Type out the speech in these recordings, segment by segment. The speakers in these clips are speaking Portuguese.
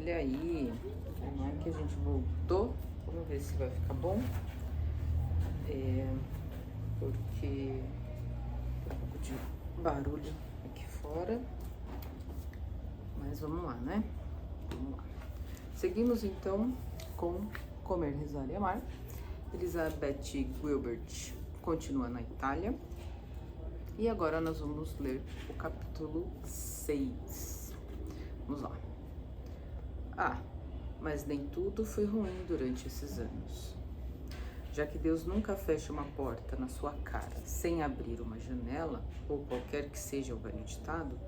Olha aí, como é que a gente voltou? Vamos ver se vai ficar bom. Porque tem um pouco de barulho aqui fora. Mas vamos lá, né? Vamos lá. Seguimos então com Comer, Rezar e Amar. Elizabeth Gilbert continua na Itália. E agora nós vamos ler o capítulo 6. Vamos lá. Mas nem tudo foi ruim durante esses anos. Já que Deus nunca fecha uma porta na sua cara sem abrir uma janela, ou qualquer que seja o velho ditado,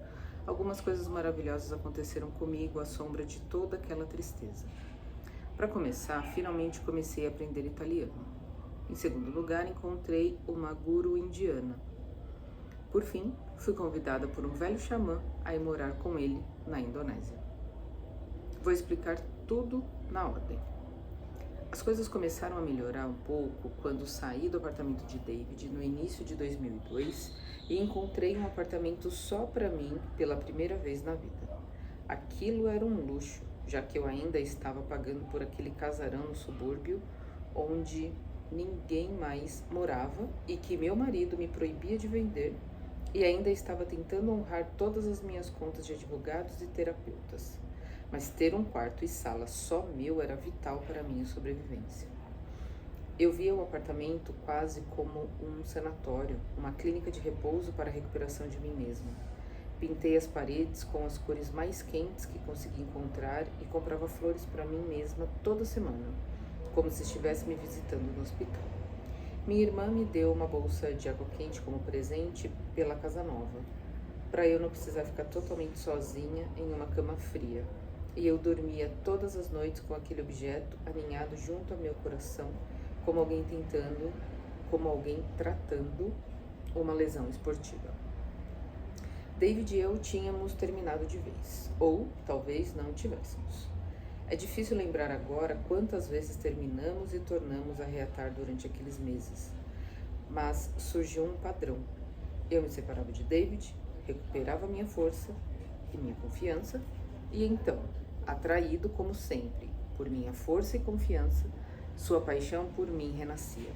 algumas coisas maravilhosas aconteceram comigo à sombra de toda aquela tristeza. Para começar, finalmente comecei a aprender italiano. Em segundo lugar, encontrei uma guru indiana. Por fim, fui convidada por um velho xamã a ir morar com ele na Indonésia. Vou explicar tudo na ordem. As coisas começaram a melhorar um pouco quando saí do apartamento de David no início de 2002 e encontrei um apartamento só para mim pela primeira vez na vida. Aquilo era um luxo, já que eu ainda estava pagando por aquele casarão no subúrbio onde ninguém mais morava e que meu marido me proibia de vender, e ainda estava tentando honrar todas as minhas contas de advogados e terapeutas. Mas ter um quarto e sala só meu era vital para a minha sobrevivência. Eu via o apartamento quase como um sanatório, uma clínica de repouso para a recuperação de mim mesma. Pintei as paredes com as cores mais quentes que consegui encontrar e comprava flores para mim mesma toda semana, como se estivesse me visitando no hospital. Minha irmã me deu uma bolsa de água quente como presente pela casa nova, para eu não precisar ficar totalmente sozinha em uma cama fria. E eu dormia todas as noites com aquele objeto aninhado junto ao meu coração, como alguém tratando uma lesão esportiva. David e eu tínhamos terminado de vez, ou talvez não tivéssemos. É difícil lembrar agora quantas vezes terminamos e tornamos a reatar durante aqueles meses. Mas surgiu um padrão. Eu me separava de David, recuperava minha força e minha confiança, e então, atraído como sempre por minha força e confiança, sua paixão por mim renascia.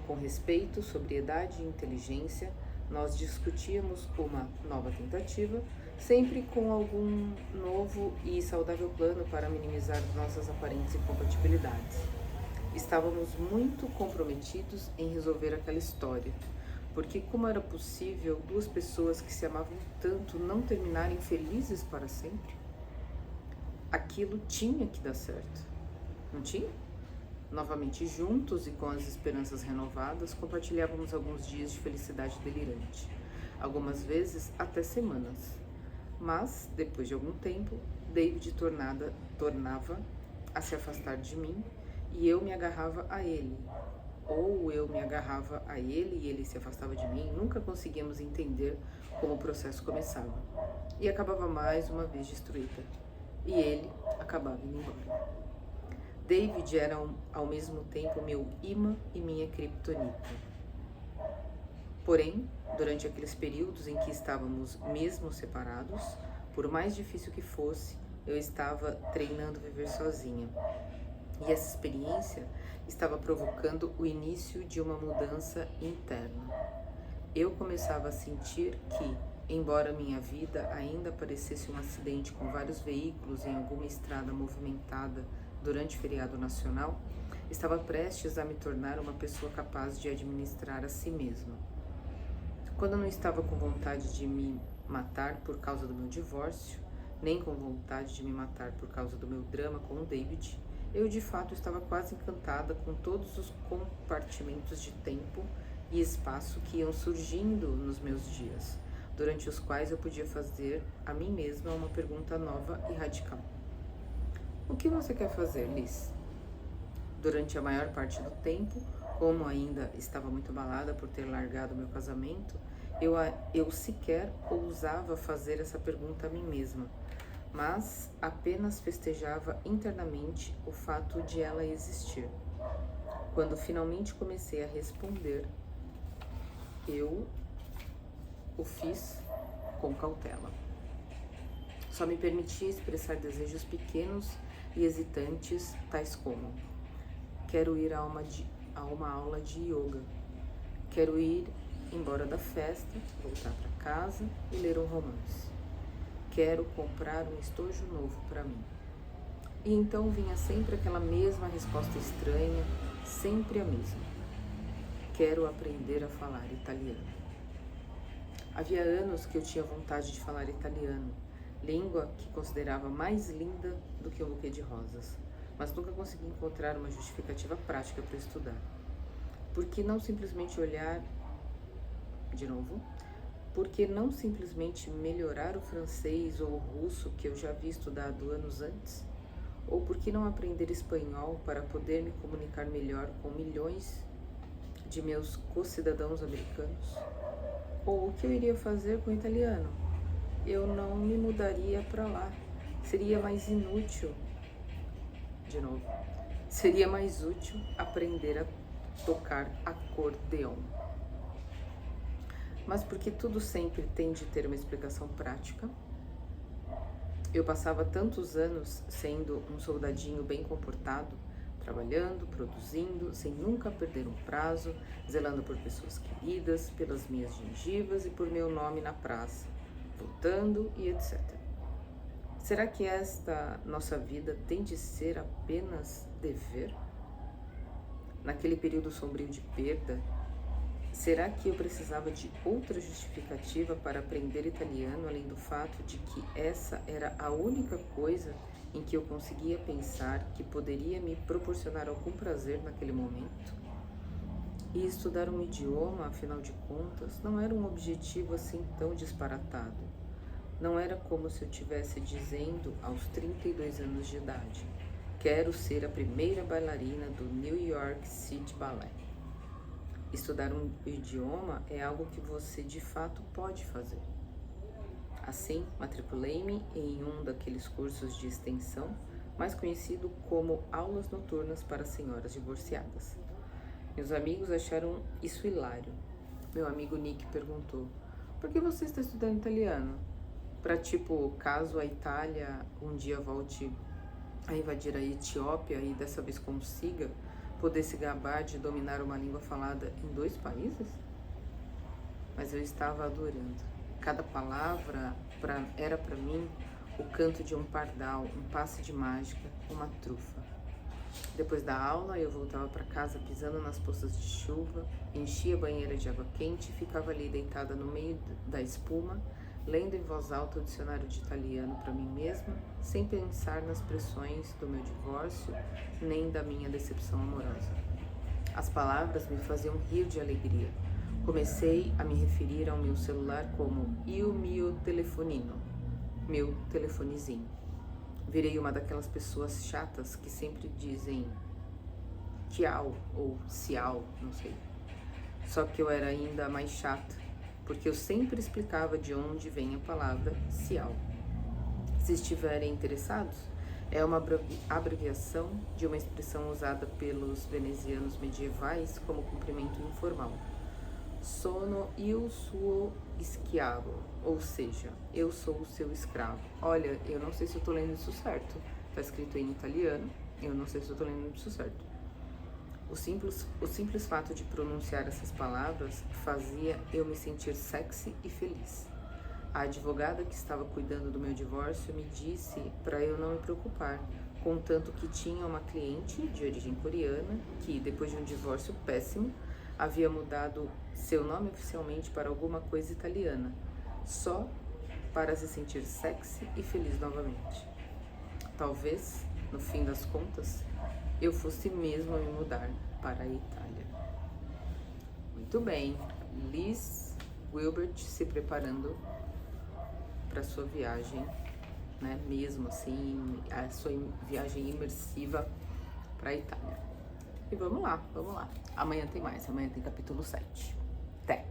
Com respeito, sobriedade e inteligência, nós discutíamos uma nova tentativa, sempre com algum novo e saudável plano para minimizar nossas aparentes incompatibilidades. Estávamos muito comprometidos em resolver aquela história, porque como era possível duas pessoas que se amavam tanto não terminarem felizes para sempre? Aquilo tinha que dar certo, não tinha? Novamente juntos e com as esperanças renovadas, compartilhávamos alguns dias de felicidade delirante, algumas vezes até semanas. Mas, depois de algum tempo, David tornava a se afastar de mim e eu me agarrava a ele. Ou eu me agarrava a ele e ele se afastava de mim. Nunca conseguíamos entender como o processo começava. E acabava mais uma vez destruída. E ele acabava indo embora. David era ao mesmo tempo meu imã e minha criptonita. Porém, durante aqueles períodos em que estávamos mesmo separados, por mais difícil que fosse, eu estava treinando viver sozinha. E essa experiência estava provocando o início de uma mudança interna. Eu começava a sentir que, embora minha vida ainda parecesse um acidente com vários veículos em alguma estrada movimentada durante o feriado nacional, estava prestes a me tornar uma pessoa capaz de administrar a si mesma. Quando eu não estava com vontade de me matar por causa do meu divórcio, nem com vontade de me matar por causa do meu drama com o David, eu de fato estava quase encantada com todos os compartimentos de tempo e espaço que iam surgindo nos meus dias, durante os quais eu podia fazer a mim mesma uma pergunta nova e radical. O que você quer fazer, Liz? Durante a maior parte do tempo, como ainda estava muito abalada por ter largado meu casamento, eu sequer ousava fazer essa pergunta a mim mesma, mas apenas festejava internamente o fato de ela existir. Quando finalmente comecei a responder, eu o fiz com cautela. Só me permitia expressar desejos pequenos e hesitantes, tais como: quero ir a uma aula de yoga, quero ir embora da festa, voltar para casa e ler um romance, quero comprar um estojo novo para mim. E então vinha sempre aquela mesma resposta estranha, sempre a mesma: quero aprender a falar italiano. Havia anos que eu tinha vontade de falar italiano, língua que considerava mais linda do que um buquê de rosas, mas nunca consegui encontrar uma justificativa prática para estudar. Por que não simplesmente olhar... De novo, por que não simplesmente melhorar o francês ou o russo que eu já havia estudado anos antes? Ou por que não aprender espanhol para poder me comunicar melhor com milhões de meus co-cidadãos americanos? Ou o que eu iria fazer com o italiano? Eu não me mudaria para lá. Seria mais inútil. De novo, seria mais útil aprender a tocar acordeon. Mas porque tudo sempre tem de ter uma explicação prática, eu passava tantos anos sendo um soldadinho bem comportado, trabalhando, produzindo, sem nunca perder um prazo, zelando por pessoas queridas, pelas minhas gengivas e por meu nome na praça, votando e etc. Será que esta nossa vida tem de ser apenas dever? Naquele período sombrio de perda, será que eu precisava de outra justificativa para aprender italiano, além do fato de que essa era a única coisa em que eu conseguia pensar que poderia me proporcionar algum prazer naquele momento? E estudar um idioma, afinal de contas, não era um objetivo assim tão disparatado. Não era como se eu estivesse dizendo aos 32 anos de idade: quero ser a primeira bailarina do New York City Ballet. Estudar um idioma é algo que você de fato pode fazer. Assim, matriculei-me em um daqueles cursos de extensão, mais conhecido como aulas noturnas para senhoras divorciadas. Meus amigos acharam isso hilário. Meu amigo Nick perguntou: por que você está estudando italiano? Para, caso a Itália um dia volte a invadir a Etiópia e dessa vez consiga poder se gabar de dominar uma língua falada em 2 países? Mas eu estava adorando. Cada palavra era para mim o canto de um pardal, um passe de mágica, uma trufa. Depois da aula, eu voltava para casa pisando nas poças de chuva, enchia a banheira de água quente e ficava ali deitada no meio da espuma, lendo em voz alta o dicionário de italiano para mim mesma, sem pensar nas pressões do meu divórcio, nem da minha decepção amorosa. As palavras me faziam rir de alegria. Comecei a me referir ao meu celular como il mio telefonino, meu telefonezinho. Virei uma daquelas pessoas chatas que sempre dizem tchau ou ciao, não sei. Só que eu era ainda mais chata, porque eu sempre explicava de onde vem a palavra ciao. Se estiverem interessados, é uma abreviação de uma expressão usada pelos venezianos medievais como cumprimento informal. Sono il suo schiavo, ou seja, eu sou o seu escravo. Olha, eu não sei se eu tô lendo isso certo. Tá escrito em italiano, eu não sei se eu tô lendo isso certo. O simples fato de pronunciar essas palavras fazia eu me sentir sexy e feliz. A advogada que estava cuidando do meu divórcio me disse para eu não me preocupar, contanto que tinha uma cliente de origem coreana que, depois de um divórcio péssimo, havia mudado seu nome oficialmente para alguma coisa italiana, só para se sentir sexy e feliz novamente. Talvez, no fim das contas, eu fosse mesmo a me mudar para a Itália. Muito bem, Liz Wilbert se preparando para sua viagem, né? Mesmo assim, a sua viagem imersiva para a Itália. E vamos lá. Amanhã tem mais, amanhã tem capítulo 7. Até!